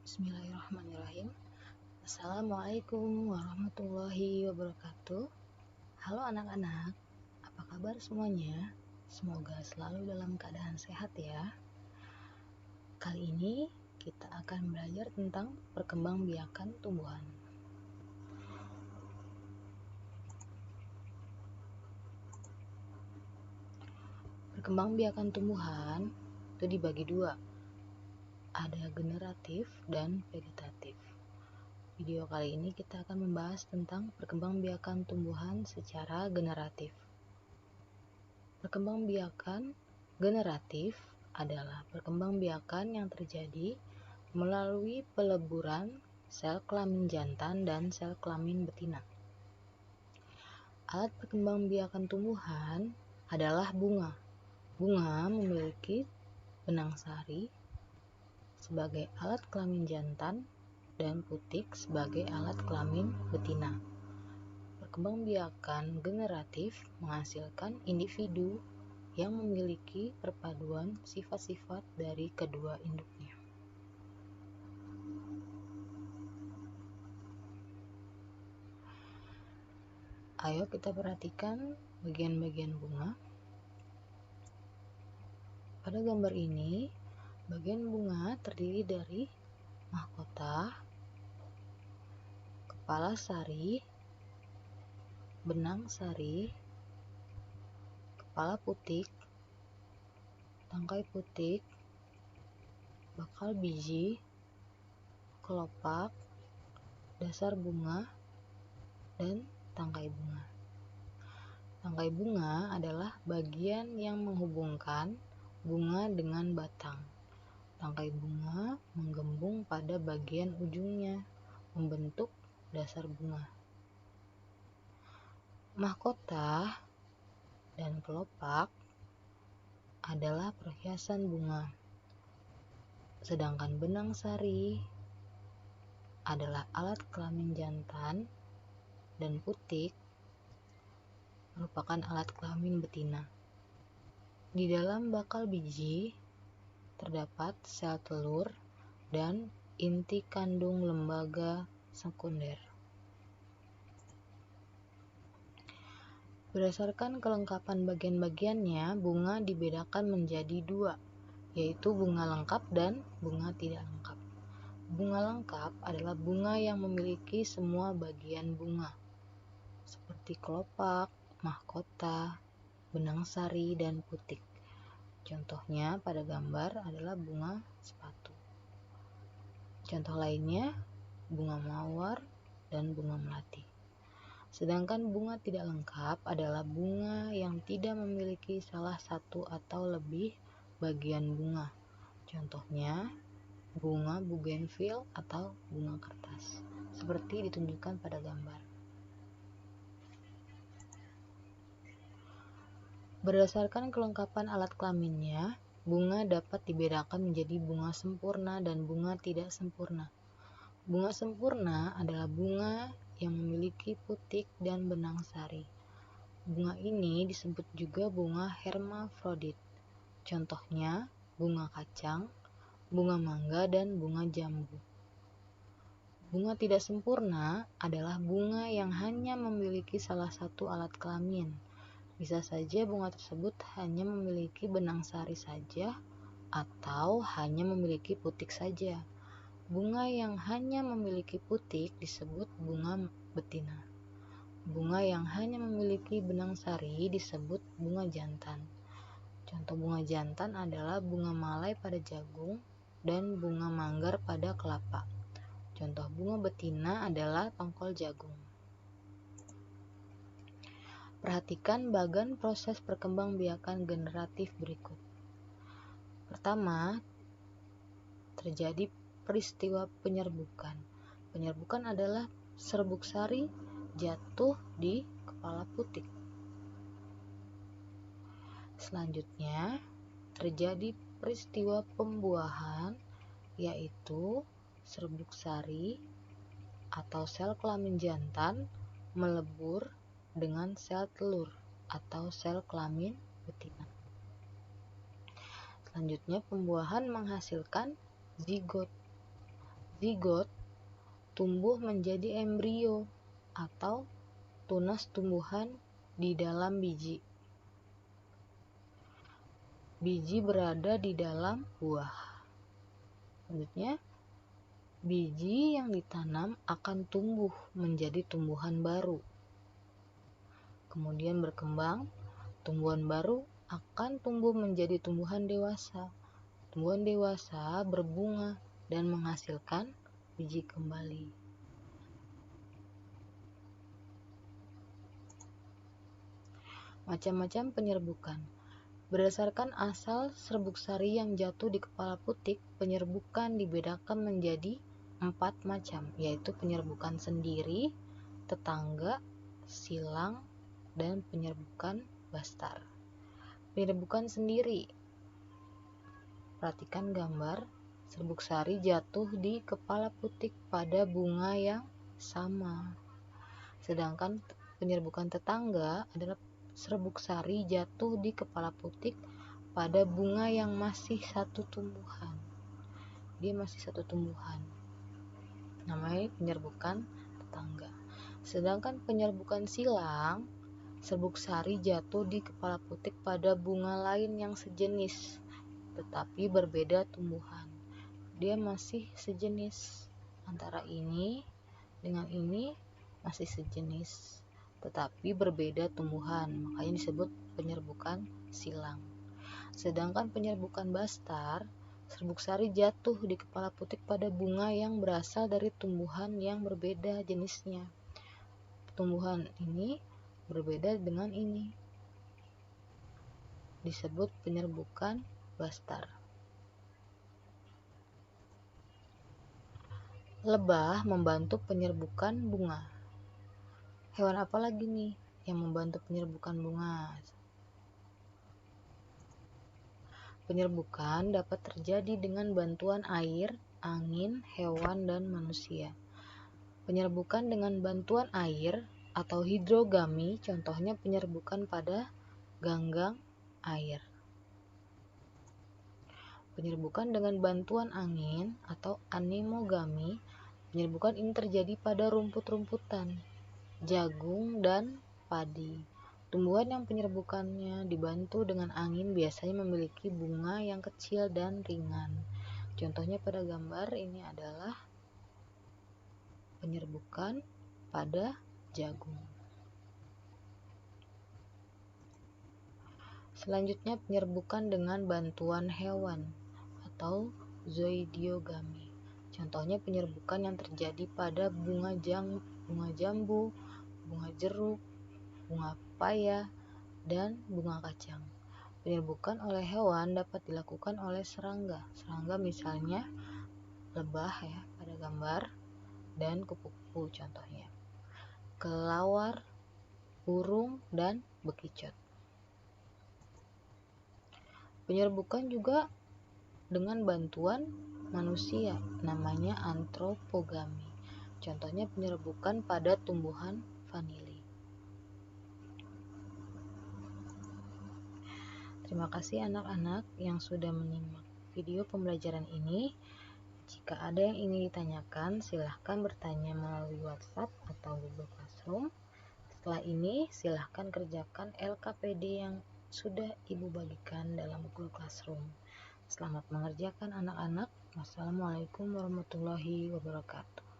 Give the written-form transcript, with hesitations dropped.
Bismillahirrahmanirrahim. Assalamualaikum warahmatullahi wabarakatuh. Halo anak-anak, apa kabar semuanya? Semoga selalu dalam keadaan sehat ya. Kali ini kita akan belajar tentang perkembangbiakan tumbuhan. Perkembangbiakan tumbuhan itu dibagi dua. Ada generatif dan vegetatif. Video kali ini kita akan membahas tentang perkembangbiakan tumbuhan secara generatif. Perkembangbiakan generatif adalah perkembangbiakan yang terjadi melalui peleburan sel kelamin jantan dan sel kelamin betina. Alat perkembangbiakan tumbuhan adalah bunga. Bunga memiliki benang sari sebagai alat kelamin jantan dan putik sebagai alat kelamin betina. Perkembangbiakan generatif menghasilkan individu yang memiliki perpaduan sifat-sifat dari kedua induknya. Ayo kita perhatikan bagian-bagian bunga. Pada gambar ini, bagian bunga terdiri dari mahkota, kepala sari, benang sari, kepala putik, tangkai putik, bakal biji, kelopak, dasar bunga, dan tangkai bunga. Tangkai bunga adalah bagian yang menghubungkan bunga dengan batang. Tangkai bunga menggembung pada bagian ujungnya, membentuk dasar bunga. Mahkota dan kelopak adalah perhiasan bunga. Sedangkan benang sari adalah alat kelamin jantan dan putik merupakan alat kelamin betina. Di dalam bakal biji terdapat sel telur dan inti kandung lembaga sekunder. Berdasarkan kelengkapan bagian-bagiannya, bunga dibedakan menjadi dua, yaitu bunga lengkap dan bunga tidak lengkap. Bunga lengkap adalah bunga yang memiliki semua bagian bunga, seperti kelopak, mahkota, benang sari, dan putik. Contohnya pada gambar adalah bunga sepatu. Contoh lainnya bunga mawar dan bunga melati. Sedangkan bunga tidak lengkap adalah bunga yang tidak memiliki salah satu atau lebih bagian bunga. Contohnya bunga bougainville atau bunga kertas, seperti ditunjukkan pada gambar. Berdasarkan kelengkapan alat kelaminnya, bunga dapat dibedakan menjadi bunga sempurna dan bunga tidak sempurna. Bunga sempurna adalah bunga yang memiliki putik dan benang sari. Bunga ini disebut juga bunga hermafrodit. Contohnya bunga kacang, bunga mangga, dan bunga jambu. Bunga tidak sempurna adalah bunga yang hanya memiliki salah satu alat kelamin. Bisa saja bunga tersebut hanya memiliki benang sari saja atau hanya memiliki putik saja. Bunga yang hanya memiliki putik disebut bunga betina. Bunga yang hanya memiliki benang sari disebut bunga jantan. Contoh bunga jantan adalah bunga malai pada jagung dan bunga manggar pada kelapa. Contoh bunga betina adalah tongkol jagung. Perhatikan bagan proses perkembangbiakan generatif berikut. Pertama, terjadi peristiwa penyerbukan. Penyerbukan adalah serbuk sari jatuh di kepala putik. Selanjutnya, terjadi peristiwa pembuahan, yaitu serbuk sari atau sel kelamin jantan melebur dengan sel telur atau sel kelamin betina. Selanjutnya, pembuahan menghasilkan zigot. Zigot tumbuh menjadi embrio atau tunas tumbuhan di dalam biji. Biji berada di dalam buah. Selanjutnya, biji yang ditanam akan tumbuh menjadi tumbuhan baru. Kemudian berkembang, tumbuhan baru akan tumbuh menjadi tumbuhan dewasa. Tumbuhan dewasa berbunga dan menghasilkan biji kembali. Macam-macam penyerbukan. Berdasarkan asal serbuk sari yang jatuh di kepala putik, penyerbukan dibedakan menjadi 4 macam, yaitu penyerbukan sendiri, tetangga, silang, dan penyerbukan bastar. Penyerbukan sendiri. Perhatikan gambar, serbuk sari jatuh di kepala putik pada bunga yang sama. Sedangkan penyerbukan tetangga adalah serbuk sari jatuh di kepala putik pada bunga yang masih satu tumbuhan. Dia masih satu tumbuhan. Namanya penyerbukan tetangga. Sedangkan penyerbukan silang, serbuk sari jatuh di kepala putik pada bunga lain yang sejenis, tetapi berbeda tumbuhan. Dia masih sejenis. Antara ini dengan ini masih sejenis, tetapi berbeda tumbuhan, makanya disebut penyerbukan silang. Sedangkan penyerbukan bastar, serbuk sari jatuh di kepala putik pada bunga yang berasal dari tumbuhan yang berbeda jenisnya. Tumbuhan ini berbeda dengan ini, disebut penyerbukan bastar. Lebah membantu penyerbukan bunga. Hewan apa lagi nih yang membantu penyerbukan bunga? Penyerbukan dapat terjadi dengan bantuan air, angin, hewan, dan manusia. Penyerbukan dengan bantuan air atau hidrogami, contohnya penyerbukan pada ganggang air. Penyerbukan dengan bantuan angin atau anemogami, penyerbukan ini terjadi pada rumput-rumputan, jagung, dan padi. Tumbuhan yang penyerbukannya dibantu dengan angin biasanya memiliki bunga yang kecil dan ringan. Contohnya pada gambar ini adalah penyerbukan pada jagung. Selanjutnya penyerbukan dengan bantuan hewan atau zoidiogami. Contohnya penyerbukan yang terjadi pada bunga jambu, bunga jeruk, bunga pepaya, dan bunga kacang. Penyerbukan oleh hewan dapat dilakukan oleh serangga. Serangga misalnya lebah ya pada gambar, dan kupu-kupu contohnya. Kelelawar, burung, dan bekicot. Penyerbukan juga dengan bantuan manusia, namanya antropogami. Contohnya penyerbukan pada tumbuhan vanili. Terima kasih anak-anak yang sudah menyimak video pembelajaran ini. Jika ada yang ingin ditanyakan, silahkan bertanya melalui WhatsApp atau Google Classroom. Setelah ini, silahkan kerjakan LKPD yang sudah Ibu bagikan dalam Google Classroom. Selamat mengerjakan anak-anak. Wassalamualaikum warahmatullahi wabarakatuh.